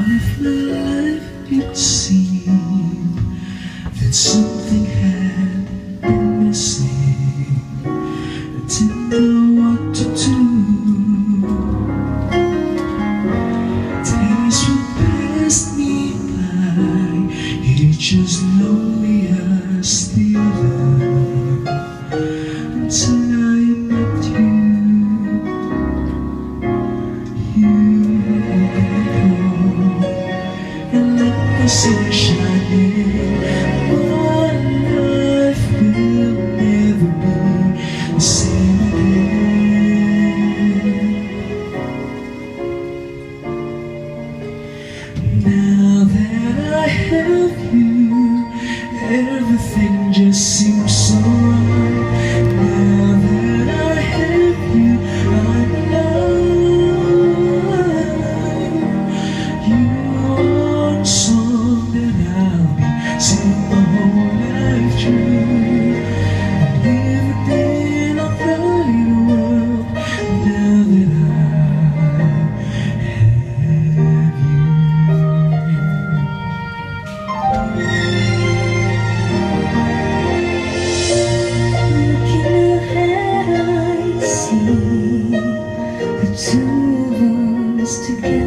of my life it seemed that something had been missing. I didn't know what to do. Days would pass me by, each as lonely as the other, until I met you. Sun shining, my life will never be the same again. Now that I have you, everything just seems so right. Now that I have you, I know you are so sing my whole life through. I'm living in a brighter world now that I have you. Looking ahead, I see the two of us together.